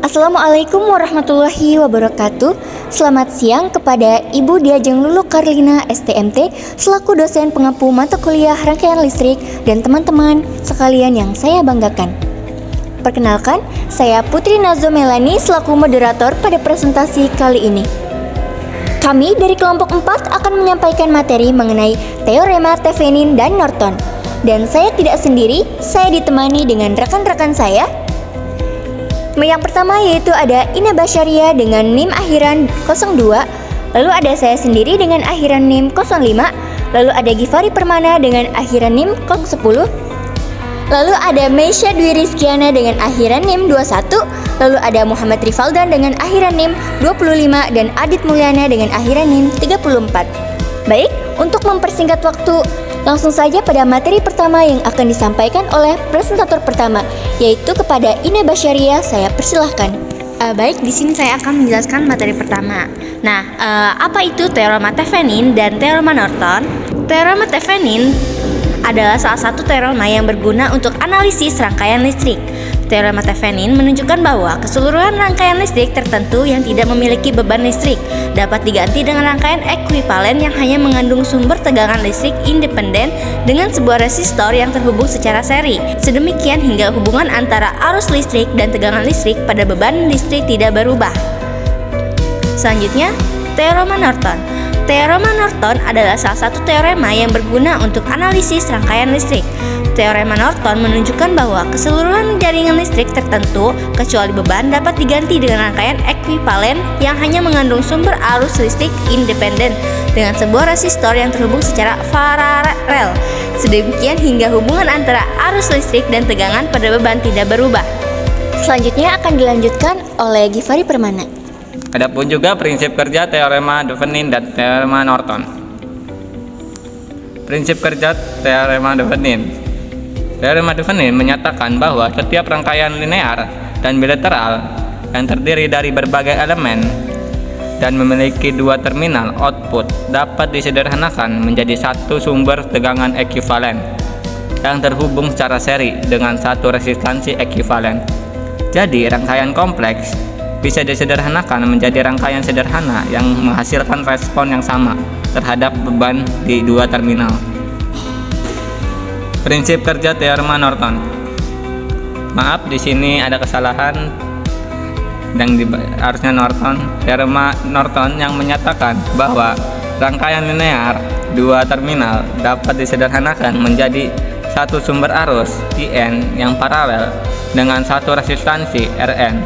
Assalamualaikum warahmatullahi wabarakatuh. Selamat siang kepada Ibu Diajeng Lulu Karlina STMT selaku dosen pengampu mata kuliah rangkaian listrik dan teman-teman sekalian yang saya banggakan. Perkenalkan, saya Putri Nazo Melani selaku moderator pada presentasi kali ini. Kami dari kelompok 4 akan menyampaikan materi mengenai teorema Thevenin dan Norton. Dan saya tidak sendiri, saya ditemani dengan rekan-rekan saya. Yang pertama yaitu ada Ina Basyaria dengan NIM akhiran 02, lalu ada saya sendiri dengan akhiran NIM 05, lalu ada Gifari Permana dengan akhiran NIM 010, lalu ada Meisya Dwi Rizkiana dengan akhiran NIM 21, lalu ada Muhammad Rifaldan dengan akhiran NIM 25 dan Adit Mulyana dengan akhiran NIM 34. Baik, untuk mempersingkat waktu, langsung saja pada materi pertama yang akan disampaikan oleh presentator pertama, yaitu kepada Ina Basyaria. Saya persilahkan. Baik, di sini saya akan menjelaskan materi pertama. Nah, apa itu teorema Thevenin dan teorema Norton? Teorema Thevenin adalah salah satu teorema yang berguna untuk analisis rangkaian listrik. Teorema Thevenin menunjukkan bahwa keseluruhan rangkaian listrik tertentu yang tidak memiliki beban listrik dapat diganti dengan rangkaian ekuivalen yang hanya mengandung sumber tegangan listrik independen dengan sebuah resistor yang terhubung secara seri. Sedemikian hingga hubungan antara arus listrik dan tegangan listrik pada beban listrik tidak berubah. Selanjutnya, teorema Norton. Teorema Norton adalah salah satu teorema yang berguna untuk analisis rangkaian listrik. Teorema Norton menunjukkan bahwa keseluruhan jaringan listrik tertentu kecuali beban dapat diganti dengan rangkaian ekuivalen yang hanya mengandung sumber arus listrik independen dengan sebuah resistor yang terhubung secara paralel. Sedemikian hingga hubungan antara arus listrik dan tegangan pada beban tidak berubah. Selanjutnya akan dilanjutkan oleh Gifari Permana. Adapun juga prinsip kerja teorema Thevenin dan teorema Norton. Prinsip kerja teorema Thevenin. Teorema Thevenin menyatakan bahwa setiap rangkaian linear dan bilateral yang terdiri dari berbagai elemen dan memiliki dua terminal output dapat disederhanakan menjadi satu sumber tegangan ekuivalen yang terhubung secara seri dengan satu resistansi ekuivalen. Jadi, rangkaian kompleks bisa disederhanakan menjadi rangkaian sederhana yang menghasilkan respon yang sama terhadap beban di dua terminal. Prinsip kerja teorema Norton. Maaf, di sini ada kesalahan dan harusnya Norton. Teorema Norton yang menyatakan bahwa rangkaian linear dua terminal dapat disederhanakan menjadi satu sumber arus IN yang paralel dengan satu resistansi RN.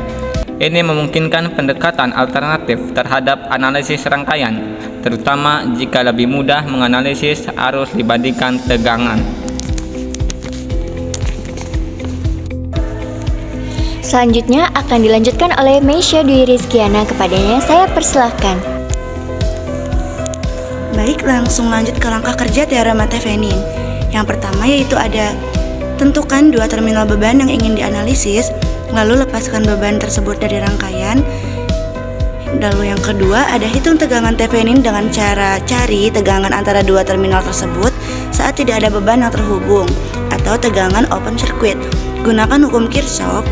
Ini memungkinkan pendekatan alternatif terhadap analisis rangkaian, terutama jika lebih mudah menganalisis arus dibandingkan tegangan. Selanjutnya akan dilanjutkan oleh Meisya Dwi Rizkiana. Kepadanya saya persilahkan. Baik, langsung lanjut ke langkah kerja teorema Thevenin. Yang pertama yaitu ada tentukan dua terminal beban yang ingin dianalisis, lalu lepaskan beban tersebut dari rangkaian. Lalu yang kedua ada hitung tegangan Thevenin dengan cara cari tegangan antara dua terminal tersebut saat tidak ada beban yang terhubung atau tegangan open circuit. Gunakan hukum Kirchhoff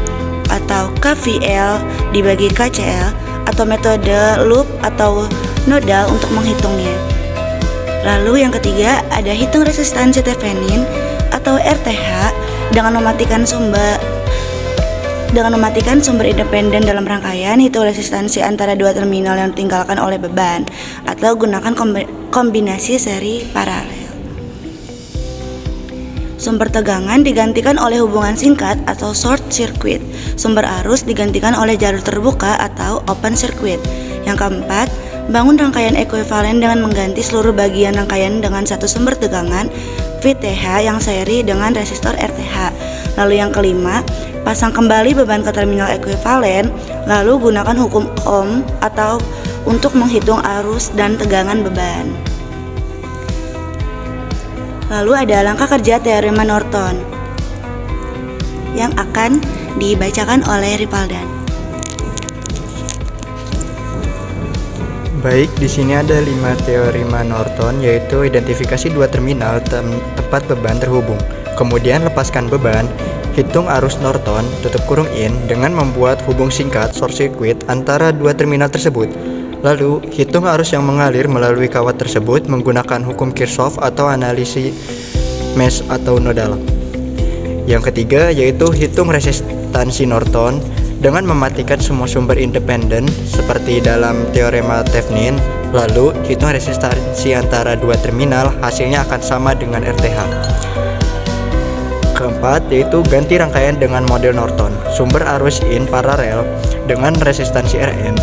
atau KVL dibagi KCL atau metode loop atau nodal untuk menghitungnya. Lalu yang ketiga ada hitung resistansi Thevenin atau RTH dengan mematikan sumber independen dalam rangkaian. Hitung resistansi antara dua terminal yang ditinggalkan oleh beban atau gunakan kombinasi seri paralel. Sumber tegangan digantikan oleh hubungan singkat atau short circuit. Sumber arus digantikan oleh jalur terbuka atau open circuit. Yang keempat, bangun rangkaian ekuivalen dengan mengganti seluruh bagian rangkaian dengan satu sumber tegangan VTH yang seri dengan resistor RTH. Lalu yang kelima, pasang kembali beban ke terminal ekuivalen, lalu gunakan hukum Ohm atau untuk menghitung arus dan tegangan beban. Lalu ada langkah kerja teorema Norton yang akan dibacakan oleh Rifaldan. Baik, di sini ada 5 teorema Norton, yaitu identifikasi dua terminal tempat beban terhubung, kemudian lepaskan beban, hitung arus Norton tutup kurung in dengan membuat hubung singkat short circuit antara dua terminal tersebut. Lalu, hitung arus yang mengalir melalui kawat tersebut menggunakan hukum Kirchhoff atau analisis mesh atau nodal. Yang ketiga yaitu hitung resistansi Norton dengan mematikan semua sumber independen seperti dalam teorema Thevenin. Lalu, hitung resistansi antara dua terminal, hasilnya akan sama dengan RTH. Keempat yaitu ganti rangkaian dengan model Norton, sumber arus in paralel dengan resistansi Rn.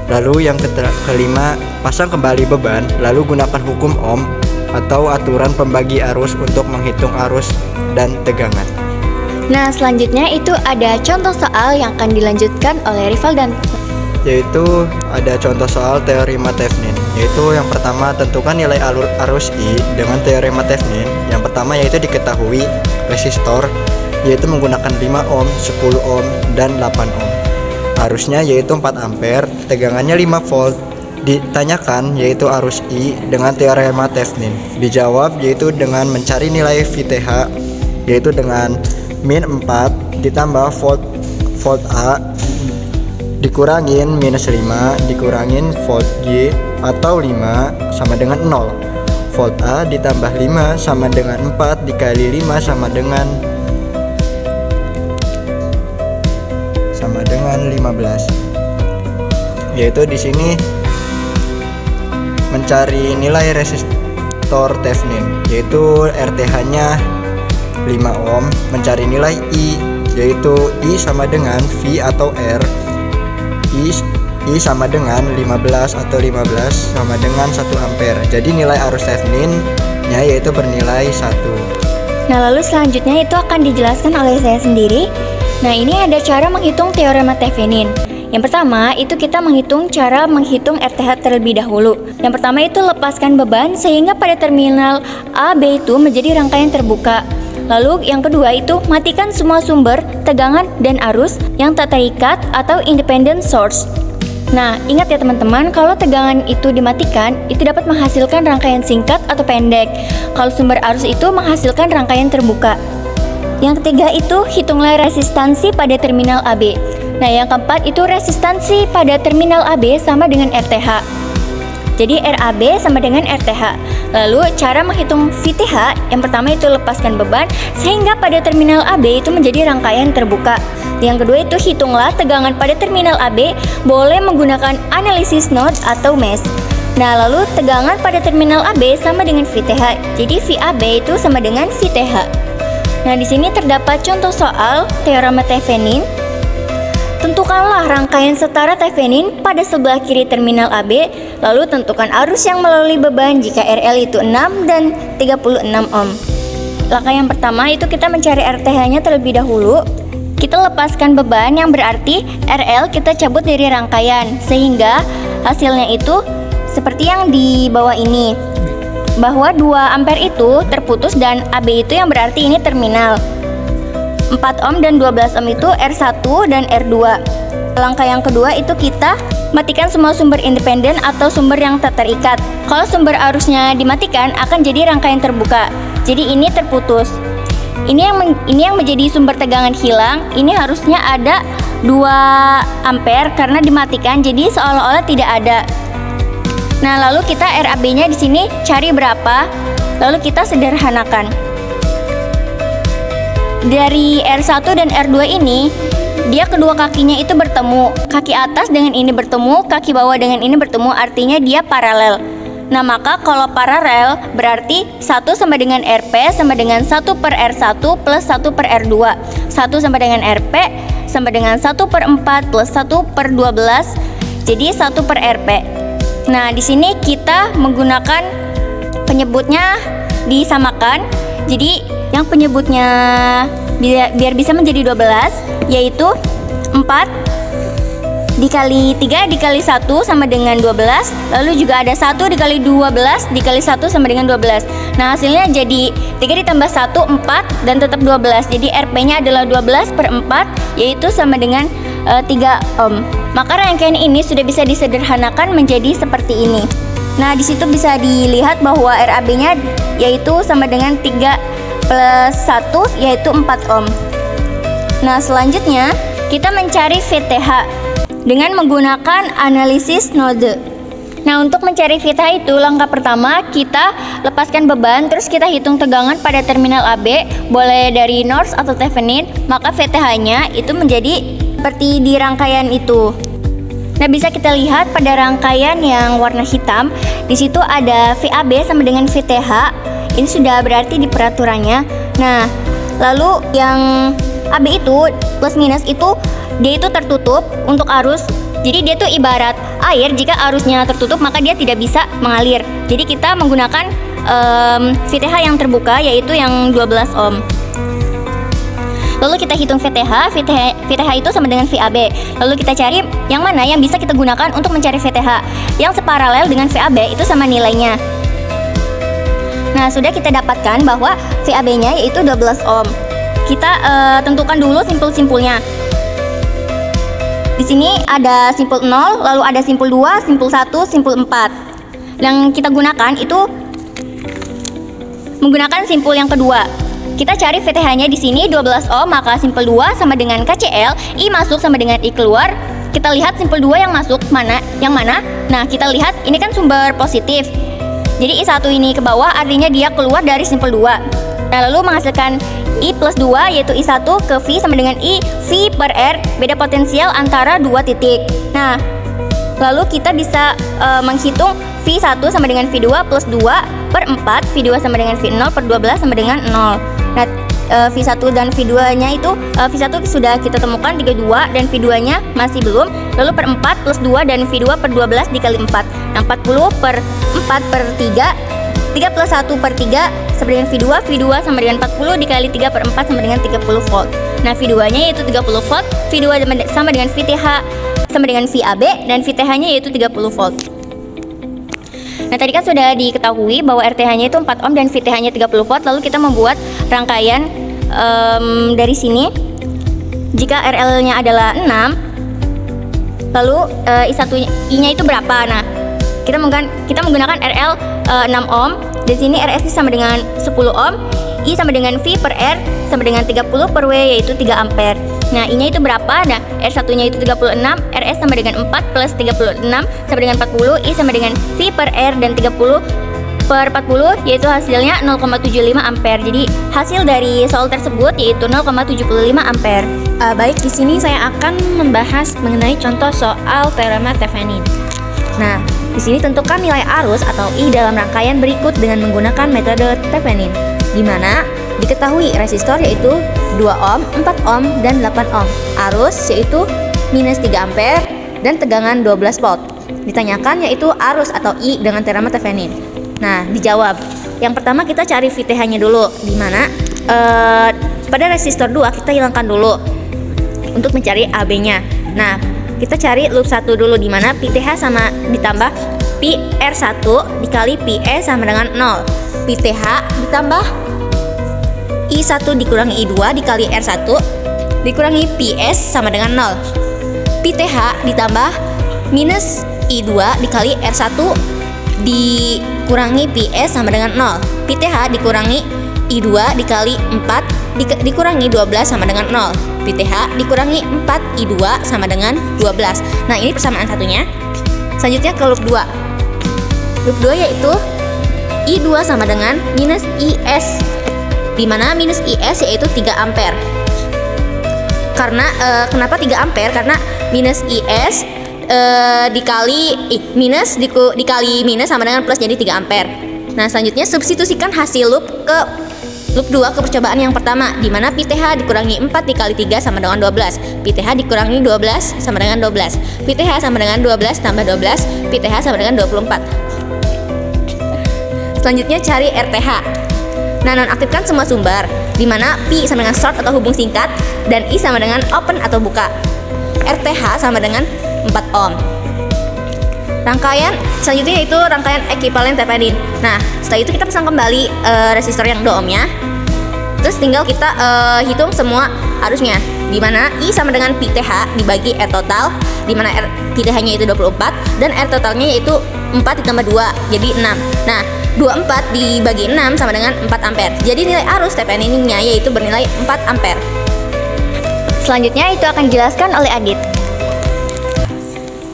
Lalu yang kelima, pasang kembali beban, lalu gunakan hukum Ohm atau aturan pembagi arus untuk menghitung arus dan tegangan. Nah, selanjutnya itu ada contoh soal yang akan dilanjutkan oleh Rival dan Yaitu ada contoh soal teorema Thevenin. Yaitu yang pertama, tentukan nilai arus I dengan teorema Thevenin. Yang pertama yaitu diketahui resistor yaitu menggunakan 5 ohm, 10 ohm, dan 8 ohm. Arusnya yaitu 4 ampere, tegangannya 5 volt. Ditanyakan yaitu arus I dengan teorema Thevenin. Dijawab yaitu dengan mencari nilai VTH yaitu dengan min 4 ditambah volt A dikurangin minus 5 dikurangin volt G atau 5 sama dengan 0. Volt A ditambah 5 sama dengan 4 dikali 5 sama dengan 15. Yaitu di sini mencari nilai resistor Thevenin yaitu RTH-nya 5 ohm, mencari nilai I yaitu I sama dengan V atau R. I sama dengan 15 atau 15 sama dengan 1 ampere. Jadi nilai arus Thevenin-nya yaitu bernilai 1. Nah, lalu selanjutnya itu akan dijelaskan oleh saya sendiri. Nah, ini ada cara menghitung teorema Thevenin. Yang pertama, itu kita cara menghitung RTH terlebih dahulu. Yang pertama itu lepaskan beban sehingga pada terminal A, B itu menjadi rangkaian terbuka. Lalu yang kedua itu matikan semua sumber, tegangan, dan arus yang tak terikat atau independent source. Nah, ingat ya teman-teman, kalau tegangan itu dimatikan, itu dapat menghasilkan rangkaian singkat atau pendek. Kalau sumber arus itu menghasilkan rangkaian terbuka. Yang ketiga itu hitunglah resistansi pada terminal AB. Nah, yang keempat itu resistansi pada terminal AB sama dengan RTH. Jadi RAB sama dengan RTH. Lalu cara menghitung VTH, yang pertama itu lepaskan beban sehingga pada terminal AB itu menjadi rangkaian terbuka. Yang kedua itu hitunglah tegangan pada terminal AB, boleh menggunakan analisis node atau mesh. Nah, lalu tegangan pada terminal AB sama dengan VTH. Jadi VAB itu sama dengan VTH. Nah, di sini terdapat contoh soal teorema Thevenin. Tentukanlah rangkaian setara Thevenin pada sebelah kiri terminal AB, lalu tentukan arus yang melalui beban jika RL itu 6 dan 36 ohm. Langkah yang pertama itu kita mencari RTH-nya terlebih dahulu. Kita lepaskan beban yang berarti RL kita cabut dari rangkaian, sehingga hasilnya itu seperti yang di bawah ini. Bahwa 2 ampere itu terputus dan AB itu yang berarti ini terminal. 4 ohm dan 12 ohm itu R1 dan R2. Langkah yang kedua itu kita matikan semua sumber independen atau sumber yang tak terikat. Kalau sumber arusnya dimatikan akan jadi rangkaian terbuka. Jadi ini terputus. Ini yang menjadi sumber tegangan hilang. Ini harusnya ada 2 ampere karena dimatikan, jadi seolah-olah tidak ada. Nah, lalu kita RAB-nya di sini cari berapa? Lalu kita sederhanakan. Dari R1 dan R2 ini, dia kedua kakinya itu bertemu. Kaki atas dengan ini bertemu, kaki bawah dengan ini bertemu, artinya dia paralel. Nah, maka kalau paralel berarti 1 sama dengan RP sama dengan 1 per R1 plus 1 per R2. 1 sama dengan RP sama dengan 1 per 4 plus 1 per 12. Jadi 1 per RP. Nah, di sini kita menggunakan penyebutnya disamakan. Jadi yang penyebutnya biar bisa menjadi 12 yaitu 4 dikali 3 dikali 1 sama dengan 12. Lalu juga ada 1 dikali 12 dikali 1 sama dengan 12. Nah, hasilnya jadi 3 ditambah 1 4 dan tetap 12. Jadi RP-nya adalah 12 per 4 yaitu sama dengan 3 ohm. Maka rangkaian ini sudah bisa disederhanakan menjadi seperti ini. Nah, di situ bisa dilihat bahwa RAB-nya yaitu sama dengan 3 plus 1 yaitu 4 ohm. Nah, selanjutnya kita mencari VTH dengan menggunakan analisis node. Nah, untuk mencari VTH itu langkah pertama kita lepaskan beban, terus kita hitung tegangan pada terminal AB, boleh dari North atau Thevenin, maka VTH-nya itu menjadi seperti di rangkaian itu. Nah, bisa kita lihat pada rangkaian yang warna hitam, di situ ada VAB sama dengan VTH. Ini sudah berarti di peraturannya. Nah, lalu yang AB itu plus minus itu dia itu tertutup untuk arus. Jadi dia tuh ibarat air, jika arusnya tertutup maka dia tidak bisa mengalir. Jadi kita menggunakan VTH yang terbuka, yaitu yang 12 ohm. Lalu kita hitung VTH itu sama dengan VAB. Lalu kita cari yang mana yang bisa kita gunakan untuk mencari VTH. Yang separalel dengan VAB itu sama nilainya. Nah, sudah kita dapatkan bahwa VAB-nya yaitu 12 ohm. Kita tentukan dulu simpul-simpulnya. Di sini ada simpul 0, lalu ada simpul 2, simpul 1, simpul 4. Yang kita gunakan itu menggunakan simpul yang kedua. Kita cari VTH-nya di sini 12 ohm, maka simpul 2 sama dengan KCL, I masuk sama dengan I keluar. Kita lihat simpul 2 yang masuk yang mana? Nah, kita lihat ini kan sumber positif. Jadi I1 ini ke bawah, artinya dia keluar dari simpul 2. Nah, lalu menghasilkan I plus 2, yaitu I1 ke V sama dengan I, V per R, beda potensial antara dua titik. Nah, lalu kita bisa menghitung V1 sama dengan V2 plus 2 per 4, V2 sama dengan V0 per 12 sama dengan 0. Nah, V1 dan V2-nya itu, V1 sudah kita temukan 32 dan V2-nya masih belum. Lalu per 4 plus 2 dan V2 per 12 dikali 4. Nah, 40 per 4 per 3, 3 plus 1 per 3 sama dengan V2, V2 sama dengan 40 dikali 3 per 4 sama dengan 30 volt. Nah, V2-nya yaitu 30 volt, V2 sama dengan VTH sama dengan VAB, dan VTH-nya yaitu 30 volt. Nah, tadi kan sudah diketahui bahwa RTH-nya itu 4 ohm dan VTH-nya 30 volt. Lalu kita membuat rangkaian dari sini. Jika RL-nya adalah 6, lalu I1-nya itu berapa? Nah, kita menggunakan RL 6 ohm. Di sini RS sama dengan 10 ohm, I sama dengan V per R sama dengan 30 per W, yaitu 3 ampere. Nah, I-nya itu berapa? Nah, R1-nya itu 36, RS sama dengan 4 plus 36 sama dengan 40, I sama dengan V per R dan 30 per 40, yaitu hasilnya 0,75 ampere. Jadi, hasil dari soal tersebut yaitu 0,75 ampere. Baik, di sini saya akan membahas mengenai contoh soal teorema Thevenin. Nah, di sini tentukan nilai arus atau I dalam rangkaian berikut dengan menggunakan metode Thevenin, di mana diketahui resistor yaitu 2 ohm, 4 ohm, dan 8 ohm. Arus yaitu minus 3 ampere dan tegangan 12 volt. Ditanyakan yaitu arus atau I dengan teorema Thevenin. Nah, dijawab. Yang pertama kita cari VTH-nya dulu, di mana pada resistor 2 kita hilangkan dulu untuk mencari AB-nya. Nah, kita cari loop 1 dulu, di mana PTH sama ditambah PR1 dikali PE sama dengan 0. PTH ditambah I1 dikurangi I2 dikali R1 dikurangi PS sama dengan 0. PTH ditambah minus I2 dikali R1 dikurangi PS sama dengan 0. PTH dikurangi I2 dikali 4 dikurangi 12 sama dengan 0. PTH dikurangi 4 I2 sama dengan 12. Nah, ini persamaan satunya. Selanjutnya ke loop 2. Loop 2 yaitu I2 sama dengan minus IS, di mana minus IS yaitu 3 ampere. Karena kenapa 3 ampere? Karena minus IS dikali minus sama dengan plus, jadi 3 ampere. Nah, selanjutnya substitusikan hasil loop ke loop 2 ke percobaan yang pertama, di mana PTH dikurangi 4 dikali 3 sama dengan 12. PTH dikurangi 12 sama dengan 12. PTH sama dengan 12 tambah 12. PTH sama dengan 24. Selanjutnya cari RTH. Nah, nonaktifkan semua sumber, di mana P sama dengan short atau hubung singkat dan I sama dengan open atau buka. RTH sama dengan 4 ohm. Rangkaian selanjutnya yaitu rangkaian ekivalen Thevenin. Nah, setelah itu kita pasang kembali resistor yang 2 ohmnya. Terus tinggal kita hitung semua arusnya, di mana I sama dengan PTH dibagi R total, di mana R PTH-nya itu 24 dan R totalnya yaitu 4 ditambah 2 jadi 6. Nah, 24 dibagi 6 sama dengan 4 ampere. Jadi nilai arus Thevenin-nya yaitu bernilai 4 ampere. selanjutnya itu akan dijelaskan oleh Adit.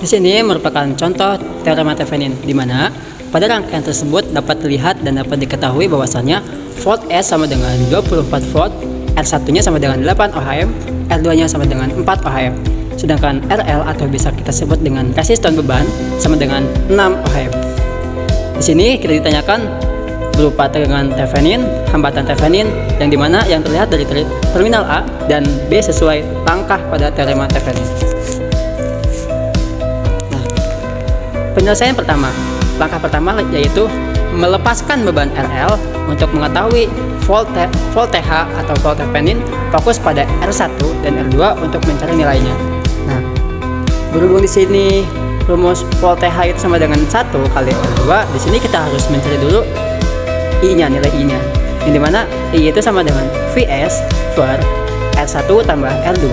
Di sini merupakan contoh teorema Thevenin, di mana pada rangkaian tersebut dapat dilihat dan dapat diketahui bahwasanya volt S sama dengan 24 volt, R1-nya sama dengan 8 ohm, R2-nya sama dengan 4 ohm. Sedangkan RL atau bisa kita sebut dengan resistor beban sama dengan 6 ohm. Di sini kita ditanyakan berupa tegangan Thevenin, hambatan Thevenin, yang dimana yang terlihat dari terminal A dan B sesuai langkah pada teorema Thevenin. Nah, penyelesaian pertama, langkah pertama yaitu melepaskan beban RL untuk mengetahui volt TH atau volt Thevenin, fokus pada R1 dan R2 untuk mencari nilainya. Nah, berhubung di sini rumus volt TH itu sama dengan 1 kali R2, di sini kita harus mencari dulu I-nya, nilai I-nya. Yang dimana I itu sama dengan Vs per R1 tambah R2,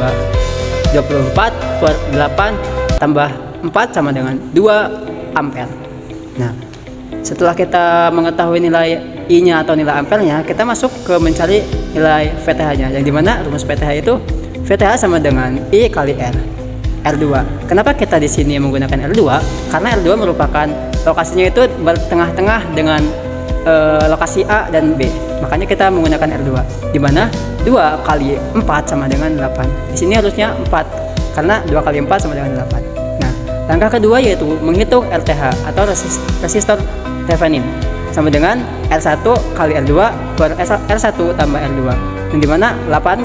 24 per 8 tambah 4 sama dengan 2 ampere. Nah, setelah kita mengetahui nilai I-nya atau nilai ampernya, kita masuk ke mencari nilai VTH-nya. Yang dimana rumus VTH itu VTH sama dengan I kali R. R2. Kenapa kita di sini menggunakan R2? Karena R2 merupakan lokasinya itu bertengah-tengah dengan lokasi A dan B. Makanya kita menggunakan R2. Di mana 2 kali 4 sama dengan 8. Di sini harusnya 4 karena 2 kali 4 sama dengan 8. Nah, langkah kedua yaitu menghitung RTH atau resistor Thevenin sama dengan R1 kali R2 per R1 tambah R2. Yang dimana 8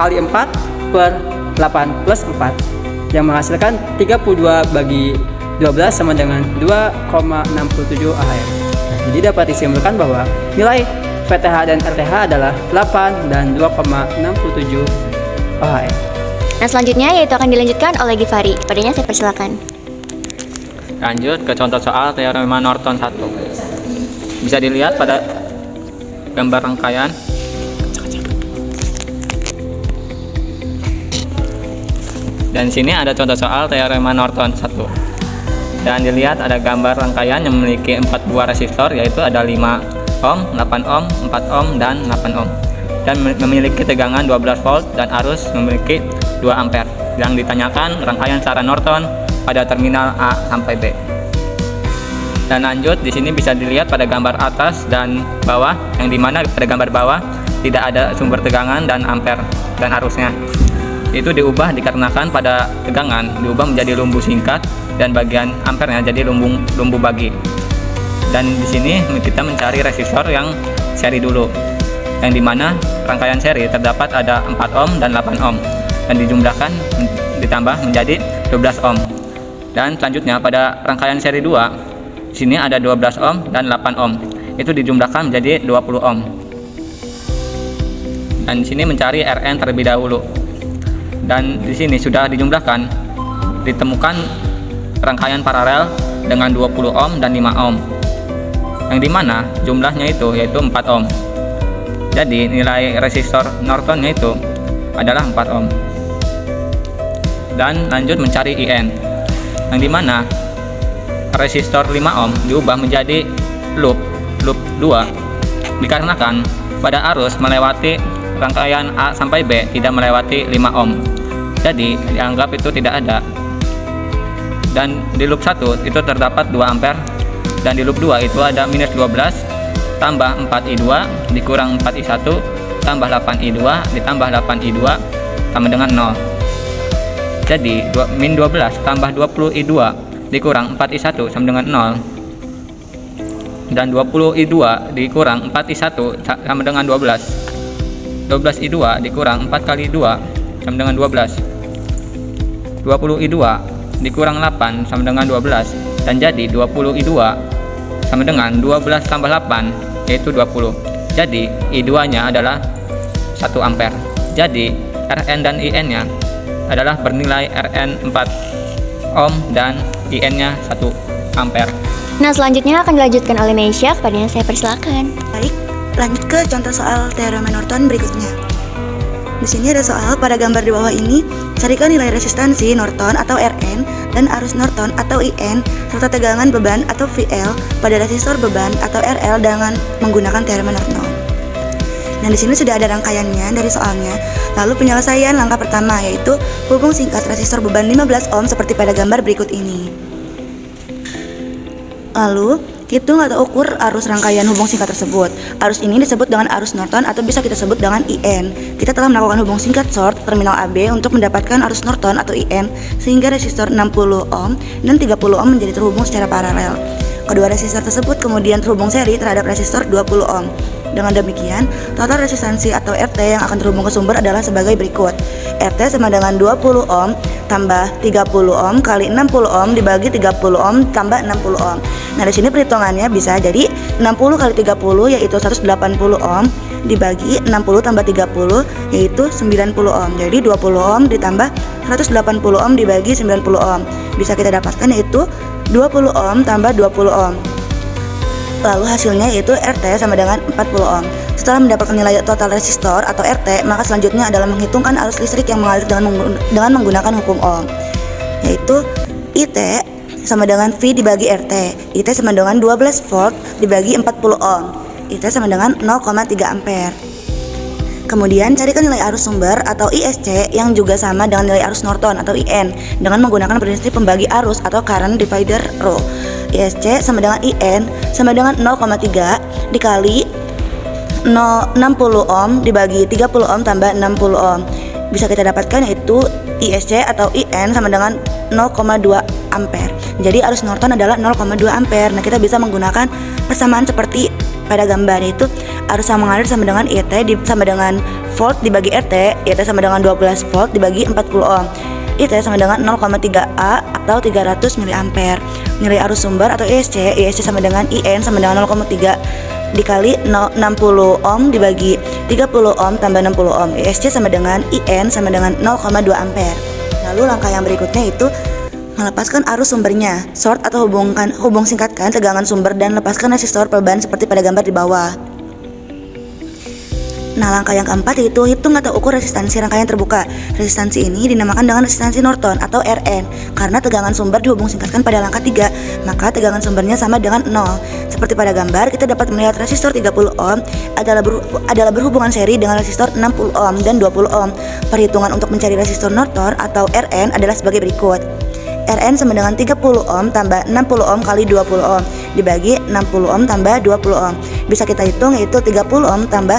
kali 4 per 8 plus 4 yang menghasilkan 32 bagi 12 sama dengan 2,67 ohm. Jadi dapat disimpulkan bahwa nilai VTH dan RTH adalah 8 dan 2,67 ohm. Nah, selanjutnya yaitu akan dilanjutkan oleh Givari. Padanya saya persilakan. Lanjut ke contoh soal teorema Norton 1. Bisa dilihat pada gambar rangkaian. Dan sini ada contoh soal teorema Norton 1. Dan dilihat ada gambar rangkaian yang memiliki 4 buah resistor, yaitu ada 5 ohm, 8 ohm, 4 ohm, dan 8 ohm. Dan memiliki tegangan 12 volt dan arus memiliki 2 ampere. Yang ditanyakan rangkaian secara Norton pada terminal A sampai B. Dan lanjut, di sini bisa dilihat pada gambar atas dan bawah, yang dimana pada gambar bawah tidak ada sumber tegangan dan ampere dan arusnya. Itu diubah dikarenakan pada tegangan diubah menjadi lumbu singkat dan bagian ampernya jadi lumbu bagi. Dan di sini kita mencari resistor yang seri dulu, yang dimana rangkaian seri terdapat ada 4 ohm dan 8 ohm dan dijumlahkan ditambah menjadi 12 ohm. Dan selanjutnya pada rangkaian seri 2 di sini ada 12 ohm dan 8 ohm, itu dijumlahkan menjadi 20 ohm. Dan di sini mencari Rn terlebih dahulu. Dan di sini sudah dijumlahkan, ditemukan rangkaian paralel dengan 20 ohm dan 5 ohm, yang dimana jumlahnya itu yaitu 4 ohm. Jadi nilai resistor Nortonnya itu adalah 4 ohm. Dan lanjut mencari IN, yang dimana resistor 5 ohm diubah menjadi loop 2 dikarenakan pada arus melewati rangkaian A sampai B tidak melewati 5 ohm, jadi dianggap itu tidak ada. Dan di loop 1 itu terdapat 2 ampere, dan di loop 2 itu ada minus 12 tambah 4I2 dikurang 4I1 tambah 8I2 ditambah 8I2 sama dengan 0. Jadi min 12 tambah 20I2 dikurang 4I1 sama dengan 0, dan 20I2 dikurang 4I1 sama dengan 12. 12I2 dikurang 4 kali 2 sama dengan 12. 20I2 dikurang 8 sama dengan 12, dan jadi 20I2 sama dengan 12 tambah 8 yaitu 20. Jadi I2 nya adalah 1 ampere. Jadi Rn dan In nya adalah bernilai Rn 4 ohm dan In nya 1 ampere. Nah, selanjutnya akan dilanjutkan oleh Meisya. Padanya saya persilakan. Baik, lanjut ke contoh soal teorema Norton berikutnya. Di sini ada soal pada gambar di bawah ini, carikan nilai resistansi Norton atau Rn dan arus Norton atau In serta tegangan beban atau VL pada resistor beban atau RL dengan menggunakan teorema Norton. Nah, di sini sudah ada rangkaiannya dari soalnya. Lalu penyelesaian langkah pertama yaitu hubung singkat resistor beban 15 ohm seperti pada gambar berikut ini. Lalu, hitung atau ukur arus rangkaian hubung singkat tersebut. Arus ini disebut dengan arus Norton atau bisa kita sebut dengan IN. Kita telah melakukan hubung singkat short terminal AB untuk mendapatkan arus Norton atau IN sehingga resistor 60 ohm dan 30 ohm menjadi terhubung secara paralel. Kedua resistor tersebut kemudian terhubung seri terhadap resistor 20 ohm. Dengan demikian, total resistansi atau RT yang akan terhubung ke sumber adalah sebagai berikut. RT sama dengan 20 ohm tambah 30 ohm kali 60 ohm dibagi 30 ohm tambah 60 ohm. Nah, di sini perhitungannya bisa jadi 60 kali 30 yaitu 180 ohm dibagi 60 tambah 30 yaitu 90 ohm. Jadi 20 ohm ditambah 180 ohm dibagi 90 ohm. Bisa kita dapatkan yaitu 20 ohm tambah 20 ohm. Lalu hasilnya yaitu RT sama dengan 40 ohm. Setelah mendapatkan nilai total resistor atau RT, maka selanjutnya adalah menghitungkan arus listrik yang mengalir dengan menggunakan hukum ohm, yaitu IT sama dengan V dibagi RT. IT sama dengan 12 volt dibagi 40 ohm. IT sama dengan 0,3 ampere. Kemudian carikan nilai arus sumber atau ISC yang juga sama dengan nilai arus Norton atau IN dengan menggunakan prinsip pembagi arus atau current divider rule. ISC sama dengan IN sama dengan 0,3 dikali 60 ohm dibagi 30 ohm tambah 60 ohm. Bisa kita dapatkan yaitu ISC atau IN sama dengan 0,2 ampere. Jadi arus Norton adalah 0,2 ampere. Nah, kita bisa menggunakan persamaan seperti pada gambar, yaitu arus yang mengalir sama dengan IT sama dengan volt dibagi RT. IT sama dengan 12 volt dibagi 40 ohm. IT sama dengan 0,3A atau 300 mA. Nilai arus sumber atau ISC sama dengan IN sama dengan 0,3 dikali 60 ohm dibagi 30 ohm tambah 60 ohm. ISC sama dengan IN sama dengan 0,2 ampere. Lalu langkah yang berikutnya itu melepaskan arus sumbernya, short atau hubung singkatkan tegangan sumber dan lepaskan resistor beban seperti pada gambar di bawah. Nah, langkah yang keempat yaitu hitung atau ukur resistansi rangkaian terbuka. Resistansi ini dinamakan dengan resistansi Norton atau RN karena tegangan sumber dihubung singkatkan pada langkah 3, maka tegangan sumbernya sama dengan 0. Seperti pada gambar, kita dapat melihat resistor 30 ohm adalah berhubungan seri dengan resistor 60 ohm dan 20 ohm. Perhitungan untuk mencari resistor Norton atau RN adalah sebagai berikut. RN sama dengan 30 ohm tambah 60 ohm kali 20 ohm dibagi 60 ohm tambah 20 ohm. Bisa kita hitung yaitu 30 ohm tambah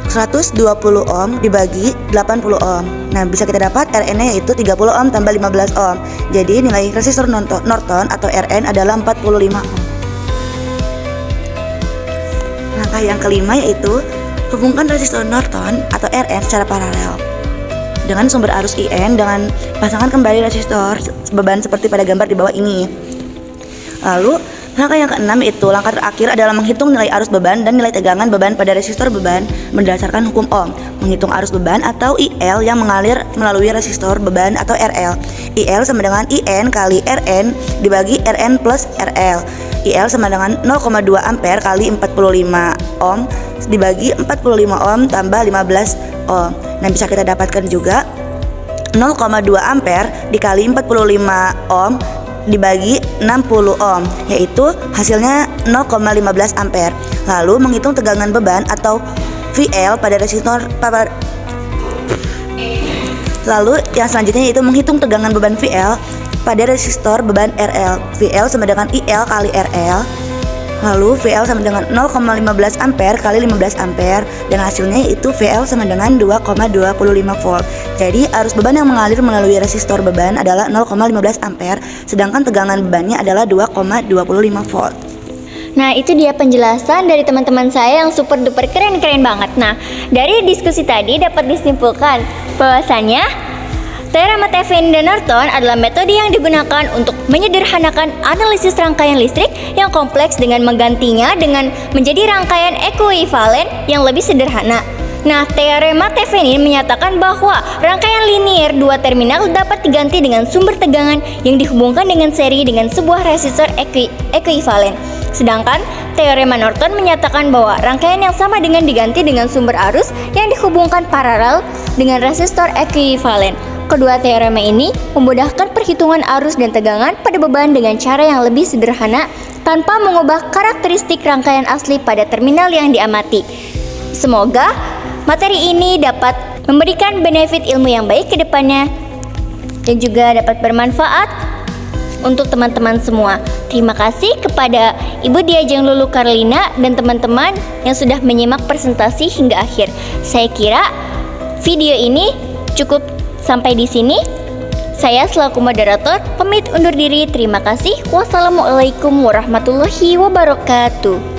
120 ohm dibagi 80 ohm. Nah, bisa kita dapat RN-nya yaitu 30 ohm tambah 15 ohm. Jadi nilai resistor Norton atau RN adalah 45 ohm. Langkah yang kelima yaitu hubungkan resistor Norton atau RN secara paralel dengan sumber arus IN dengan pasangkan kembali resistor beban seperti pada gambar di bawah ini. Lalu langkah yang keenam itu langkah terakhir adalah menghitung nilai arus beban dan nilai tegangan beban pada resistor beban berdasarkan hukum ohm. Menghitung arus beban atau IL yang mengalir melalui resistor beban atau RL. IL sama dengan IN kali RN dibagi RN plus RL. IL sama dengan 0,2 ampere kali 45 ohm dibagi 45 ohm tambah 15 ohm. Nah, bisa kita dapatkan juga 0,2 ampere dikali 45 ohm dibagi 60 ohm, yaitu hasilnya 0,15 ampere. Lalu menghitung tegangan beban atau VL pada resistor Lalu yang selanjutnya yaitu menghitung tegangan beban VL pada resistor beban RL. VL sama dengan IL kali RL. Lalu VL sama dengan 0,15 ampere kali 15 ampere dan hasilnya yaitu VL sama dengan 2,25 volt. Jadi arus beban yang mengalir melalui resistor beban adalah 0,15 ampere sedangkan tegangan bebannya adalah 2,25 volt. Nah, itu dia penjelasan dari teman-teman saya yang super duper keren banget. Nah, dari diskusi tadi dapat disimpulkan bahwasannya teorema Thevenin dan Norton adalah metode yang digunakan untuk menyederhanakan analisis rangkaian listrik yang kompleks dengan menggantinya dengan menjadi rangkaian ekuivalen yang lebih sederhana. Nah, teorema Thevenin menyatakan bahwa rangkaian linier dua terminal dapat diganti dengan sumber tegangan yang dihubungkan dengan seri dengan sebuah resistor ekuivalen. Sedangkan teorema Norton menyatakan bahwa rangkaian yang sama dengan diganti dengan sumber arus yang dihubungkan paralel dengan resistor ekuivalen. Kedua teorema ini memudahkan perhitungan arus dan tegangan pada beban dengan cara yang lebih sederhana tanpa mengubah karakteristik rangkaian asli pada terminal yang diamati. Semoga materi ini dapat memberikan benefit ilmu yang baik ke depannya dan juga dapat bermanfaat untuk teman-teman semua. Terima kasih kepada Ibu Diajeng Lulu Karlina dan teman-teman yang sudah menyimak presentasi hingga akhir. Saya kira video ini cukup sampai di sini. Saya selaku moderator pamit undur diri. Terima kasih. Wassalamualaikum warahmatullahi wabarakatuh.